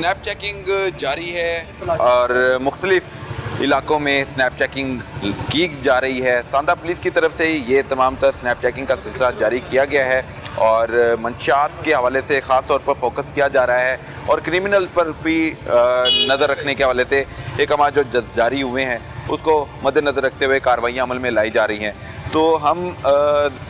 Snap checking जारी है और मुख्तलिफ इलाकों में स्नैप चेकिंग की जा रही है। सांदा पुलिस की तरफ से ये तमाम तर स्नैप चेकिंग का सिलसिला जारी किया गया है और मंशात के हवाले से ख़ास तौर पर फोकस किया जा रहा है और क्रिमिनल पर भी नज़र रखने के हवाले से अहकाम जो जारी हुए हैं उसको मद्देनज़र रखते हुए कार्रवाइयाँ अमल में लाई जा रही हैं। तो हम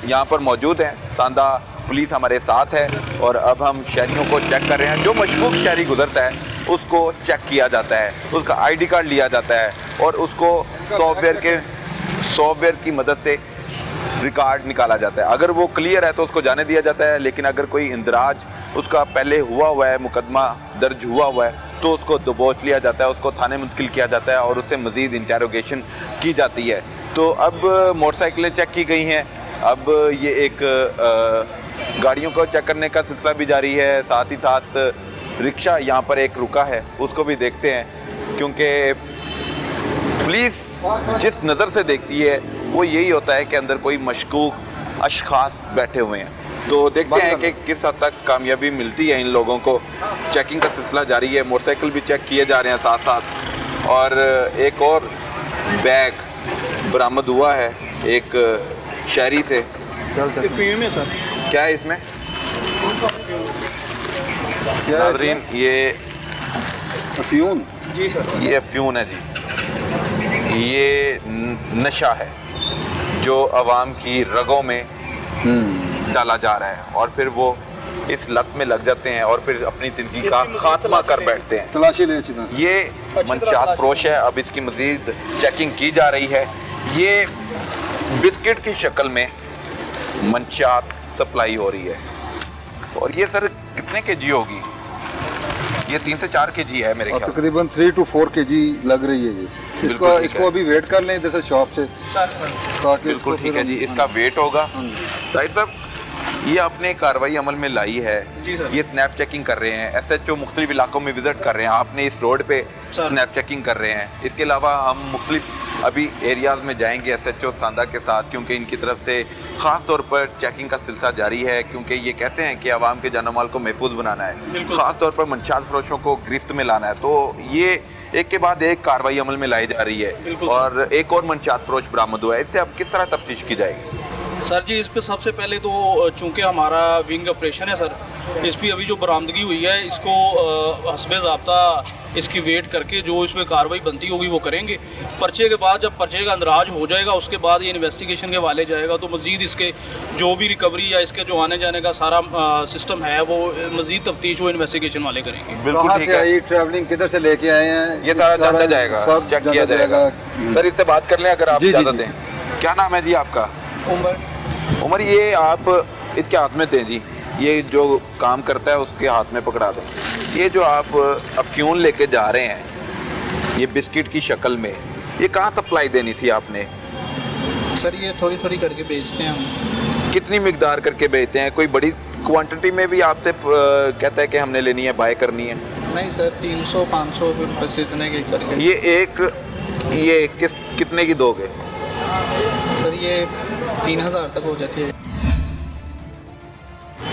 यहाँ पर मौजूद हैं, सांदा पुलिस हमारे साथ है और अब हम शहरियों को चेक कर रहे हैं। जो मशकूक शहरी गुजरता है उसको चेक किया जाता है, उसका आईडी कार्ड लिया जाता है और उसको सॉफ्टवेयर की मदद से रिकॉर्ड निकाला जाता है। अगर वो क्लियर है तो उसको जाने दिया जाता है, लेकिन अगर कोई इंदराज उसका पहले हुआ है, मुकदमा दर्ज हुआ है, तो उसको दबोच लिया जाता है, उसको थाने मुंतकिल किया जाता है और उससे मज़ीद इंटेरोगेशन की जाती है। तो अब मोटरसाइकिलें चेक की गई हैं, अब ये एक गाड़ियों को चेक करने का सिलसिला भी जारी है, साथ ही साथ रिक्शा यहाँ पर एक रुका है उसको भी देखते हैं, क्योंकि पुलिस जिस नज़र से देखती है वो यही होता है कि अंदर कोई मशकूक अशखास बैठे हुए हैं। तो देखते हैं कि किस हद तक कामयाबी मिलती है इन लोगों को। चेकिंग का सिलसिला जारी है, मोटरसाइकिल भी चेक किए जा रहे हैं साथ साथ, और एक और बैग बरामद हुआ है एक शहरी से। अफीम है सर। क्या है इसमें? नाज़रीन ये अफ्यून जी सर, ये अफ्यून है जी, ये नशा है जो अवाम की रगों में डाला जा रहा है और फिर वो इस लत में लग जाते हैं और फिर अपनी ज़िंदगी का खात्मा कर बैठते हैं। तलाशी ले ये मंशात फरोश है, अब इसकी मज़ीद चेकिंग की जा रही है। ये बिस्किट की शक्ल में मंशात सप्लाई हो रही है और ये सर कितने केजी होगी? ये 3 से 4 केजी है मेरे ख्याल। तकरीबन 3 to 4 kg लग रही है ये। इसको अभी वेट कर लें इधर से शॉप से, ताकि बिल्कुल ठीक है जी, इसका वेट होगा। राइट साहब, ये आपने कार्रवाई अमल में लाई है, ये स्नैप चेकिंग कर रहे हैं, SHO मुख्तलिफ इलाकों में विजिट कर रहे हैं, आपने इस रोड पे स्नैप चेकिंग कर रहे हैं। इसके अलावा हम मुख्तलिफ अभी एरियाज़ में जाएंगे SHO सांदा के साथ, क्योंकि इनकी तरफ से ख़ास तौर पर चेकिंग का सिलसिला जारी है, क्योंकि ये कहते हैं कि आवाम के जान माल को महफूज बनाना है, ख़ास तौर पर मंशात फरोशों को गिरफ्त में लाना है। तो ये एक के बाद एक कार्रवाई अमल में लाई जा रही है और एक और मंशात फरोश बरामद हुआ है। इससे अब किस तरह तफ्तीश की जाएगी? सर जी, इस पे सबसे पहले तो चूँकि हमारा विंग ऑपरेशन है सर, इस पर अभी जो बरामदगी हुई है इसको हस्बे ज़ाब्ता इसकी वेट करके जो इस पर कार्रवाई बनती होगी वो करेंगे। पर्चे के बाद जब पर्चे का अंदराज हो जाएगा उसके बाद ये इन्वेस्टिगेशन के वाले जाएगा, तो मज़ीद इसके जो भी रिकवरी या इसके जो आने जाने का सारा सिस्टम है वो मज़ीद तफ्तीश वो इन्वेस्टिगेशन वाले करेंगे। बिल्कुल ठीक है। ट्रैवलिंग किधर से लेके आए हैं ये सारा जांचा जाएगा, चेक किया जाएगा। सर इससे बात कर लें अगर आप इजाज़त दें। क्या नाम है जी आपका? उमर, ये आप इसके हाथ में दें जी, ये जो काम करता है उसके हाथ में पकड़ा दें। ये जो आप अफ्यून लेके जा रहे हैं ये बिस्किट की शक्ल में, ये कहाँ सप्लाई देनी थी आपने? सर ये थोड़ी थोड़ी करके बेचते हैं हम। कितनी मिकदार करके बेचते हैं? कोई बड़ी क्वांटिटी में भी आपसे कहता है कि हमने लेनी है, बाय करनी है? नहीं सर, 300-500 बस इतने के करके। ये कितने की दोगे? सर ये 3000 तक हो जाती है।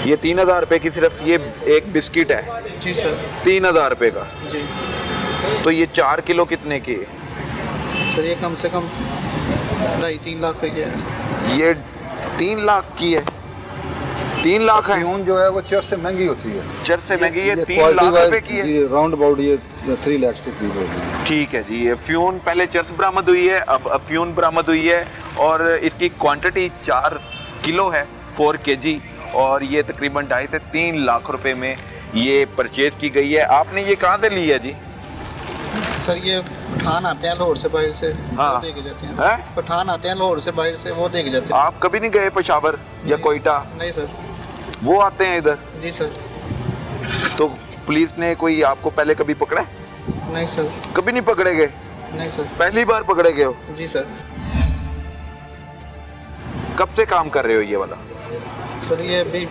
ये 3000 रुपये की सिर्फ ये एक बिस्किट है? जी सर। 3000 रुपये का? जी। तो ये 4 किलो कितने की? सर ये कम से कम 2.5-3 लाख पे गया है। ये 3 लाख की है? 3 लाख है? अफ्यून जो है वो चर्च से महंगी होती है। चर्च से महंगी है, 3 लाख रुपए की है? राउंड अबाउट ये 3 लाख के करीब होती है। ठीक है जी, ये अफ्यून पहले चर्च बरामद हुई है, अब अफ्यून बरामद हुई है और इसकी क्वांटिटी 4 किलो है, 4 kg, और ये तकरीबन 2.5 से 3 लाख रुपए में ये परचेज की गई है। आपने ये कहाँ से ली है जी? सर ये पठान आते हैं लाहौर से, बाहर से, हाँ। वो दे के जाते हैं। पठान आते हैं लाहौर से, बाहर से, वो दे के जाते हैं। आप कभी नहीं गए पेशावर या कोयटा? नहीं सर। वो आते हैं इधर? जी सर। तो पुलिस ने कोई आपको पहले कभी पकड़ा? नहीं सर। कभी नहीं पकड़े गए? नहीं सर। पहली बार पकड़े गए हो? जी सर। कब से काम कर रहे हो ये वाला? सर ये अभी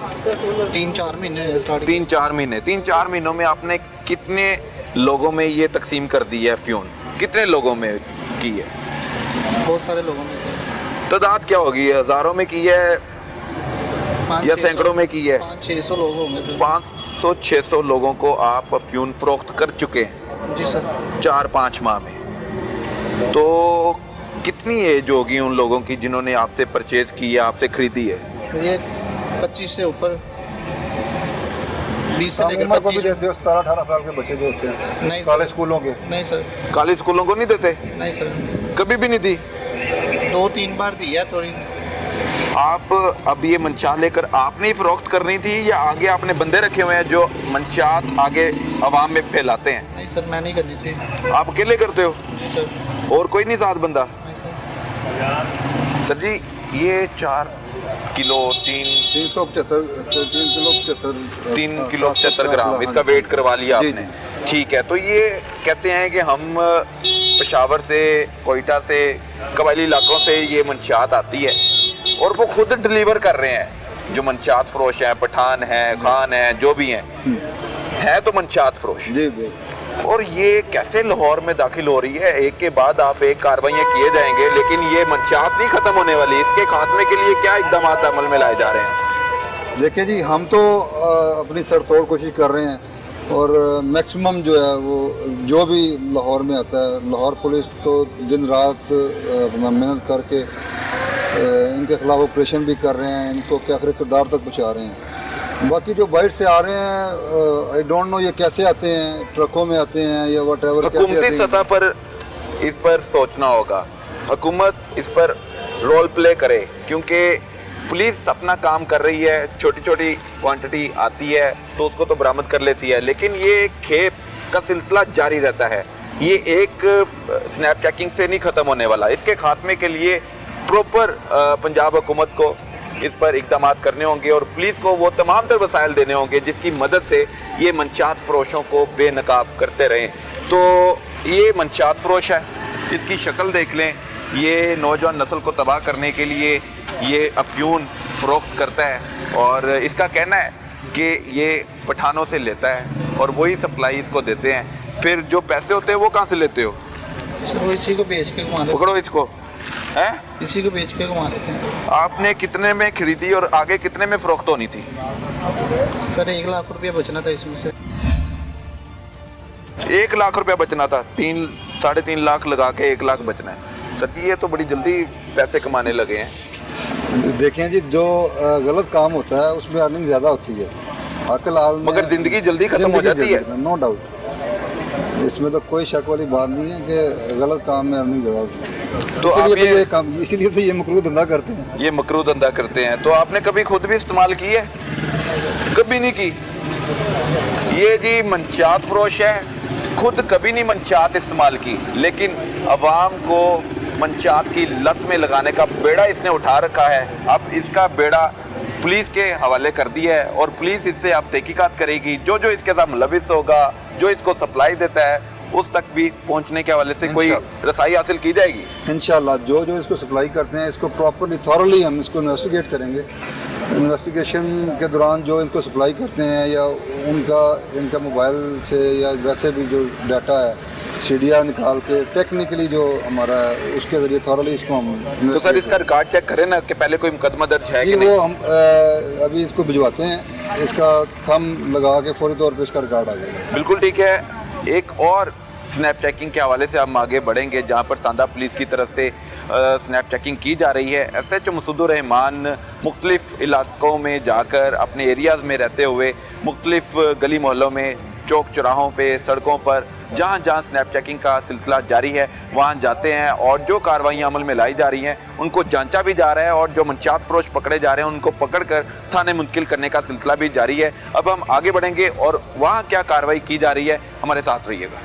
3-4 महीने स्टार्ट। 3-4 महीने। 3-4 महीनों में आपने कितने लोगों में ये तकसीम कर दी है अफ्यून? कितने लोगों में की है? बहुत सारे लोगों ने। तादाद क्या होगी? हज़ारों में की है? या सैकड़ों में की है? 500-600 लोग होंगे सर। 500-600 लोगों को आप अफ्यून फरोख्त कर चुके हैं जी सर। 4-5 माह में। तो कितनी एज होगी उन लोगों की जिन्होंने आपसे परचेज की है, आपसे खरीदी है? ये 25 से ऊपर, 20 से लेकर उम्र को भी 25। देते हो 17-18 साल के बच्चे जो होते हैं नहीं कॉलेज सर, स्कूलों के। नहीं सर, कॉलेज स्कूलों को नहीं देते? नहीं सर, कभी भी नहीं दी? 2-3 बार दी है थोड़ी। आप अब ये मंचात लेकर आपने ही फरोख्त करनी थी या आगे आपने बंदे रखे हुए हैं जो मंचात आगे आवाम में फैलाते हैं? नहीं सर, मैं नहीं करनी थी। आप अकेले करते हो जी सर। और कोई नहीं साथ बंदा? नहीं सर। सर जी ये 4 किलो 3 किलो 75 ग्राम इसका वेट करवा लिया जी, आपने, ठीक है। तो ये कहते हैं कि हम पेशावर से, कोयटा से, कबायली इलाकों से ये मंशात आती है और वो खुद डिलीवर कर रहे हैं। जो मंशात फरोश हैं, पठान हैं, खान हैं, जो भी हैं तो मंशात फरोश। जी। और ये कैसे लाहौर में दाखिल हो रही है? एक के बाद आप एक कार्रवाइयाँ किए जाएंगे, लेकिन ये मंशात नहीं ख़त्म होने वाली। इसके खात्मे के लिए क्या इकदाम अमल में लाए जा रहे हैं? देखिए जी, हम तो अपनी सरतोड़ कोशिश कर रहे हैं और मैक्सिमम जो है वो जो भी लाहौर में आता है, लाहौर पुलिस तो दिन रात अपना मेहनत करके इनके खिलाफ ऑपरेशन भी कर रहे हैं, इनको कैफरे किरदार तक पहुँचा रहे हैं। बाकी जो बाइट से आ रहे हैं, आई डोंट नो ये कैसे आते हैं, ट्रकों में आते हैं या वट एवर, हुकूमती सतह पर इस पर सोचना होगा, हुकूमत इस पर रोल प्ले करे, क्योंकि पुलिस अपना काम कर रही है। छोटी छोटी क्वांटिटी आती है तो उसको तो बरामद कर लेती है, लेकिन ये खेप का सिलसिला जारी रहता है। ये एक स्नैप चेकिंग से नहीं ख़त्म होने वाला। इसके खात्मे के लिए प्रॉपर पंजाब हुकूमत को इस पर इकदाम करने होंगे और पुलिस को वो तमाम तर वसाइल देने होंगे जिसकी मदद से ये मंशात फरोशों को बेनकाब करते रहें। तो ये मंशात फरोश है, इसकी शक्ल देख लें। ये नौजवान नस्ल को तबाह करने के लिए ये अफ्यून फ़रोख्त करता है और इसका कहना है कि ये पठानों से लेता है और वही सप्लाई इसको देते हैं। फिर जो पैसे होते हैं वो कहाँ से लेते हो? सर वो इसी को बेच के घुमा देते पकड़ो इसको, हैं? इसी को बेच के घुमा देते हैं। आपने कितने में खरीदी और आगे कितने में फ़रोख्त होनी थी? सर 1 लाख रुपया बचना था इसमें से। 1 लाख रुपया बचना था, 3-3.5 लाख लगा के 1 लाख बचना है। सर ये तो बड़ी जल्दी पैसे कमाने लगे हैं। देखें जी, जो गलत काम होता है उसमें अर्निंग ज़्यादा होती है। फिलहाल मगर ज़िंदगी जल्दी ख़त्म हो जाती है, नो डाउट। इसमें तो कोई शक वाली बात नहीं है कि गलत काम में अर्निंग ज़्यादा होती है। तो इसीलिए तो ये मकरूह धंधा करते हैं। ये मकरूह धंधा करते हैं। तो आपने कभी खुद भी इस्तेमाल की है? कभी नहीं की। ये जी मंशात फरोश है, खुद कभी नहीं मंशात इस्तेमाल की, लेकिन अवाम को मंशात की लत में लगाने का बेड़ा इसने उठा रखा है। अब इसका बेड़ा पुलिस के हवाले कर दिया है और पुलिस इससे अब तहकीकात करेगी। जो जो इसके साथ मुलविस होगा, जो इसको सप्लाई देता है, उस तक भी पहुंचने के हवाले से कोई रसाई हासिल की जाएगी इंशाल्लाह। जो जो इसको सप्लाई करते हैं इसको प्रॉपरली थॉरली हम इसको इन्वेस्टिगेट करेंगे। इन्वेस्टिगेशन के दौरान जो इनको सप्लाई करते हैं या इनका मोबाइल से या वैसे भी जो डाटा है सीडीआर निकाल के टेक्निकली जो हमारा है उसके ज़रिए थॉरली इसको हम। तो सर इसका रिकॉर्ड चेक करें ना कि पहले कोई मुकदमा दर्ज है कि नहीं? वो हम अभी इसको भिजवाते हैं, इसका थंब लगा के फौरी तौर पे इसका रिकॉर्ड आ जाएगा। बिल्कुल ठीक है। एक और स्नैप चेकिंग के हवाले से हम आगे बढ़ेंगे जहां पर सांदा पुलिस की तरफ से स्नैप चेकिंग की जा रही है। SHO मसूदुर रहमान मुख्तलिफ इलाकों में जाकर अपने एरियाज़ में रहते हुए मुख्तलिफ गली मोहल्लों में, चौक चौराहों पे, सड़कों पर जहाँ जहाँ स्नैप चेकिंग का सिलसिला जारी है वहाँ जाते हैं और जो कार्रवाइयाँ अमल में लाई जा रही हैं उनको जांचा भी जा रहा है और जो मंशात फरोश पकड़े जा रहे हैं उनको पकड़कर थाने मुंतकिल करने का सिलसिला भी जारी है। अब हम आगे बढ़ेंगे और वहाँ क्या कार्रवाई की जा रही है, हमारे साथ रहिएगा।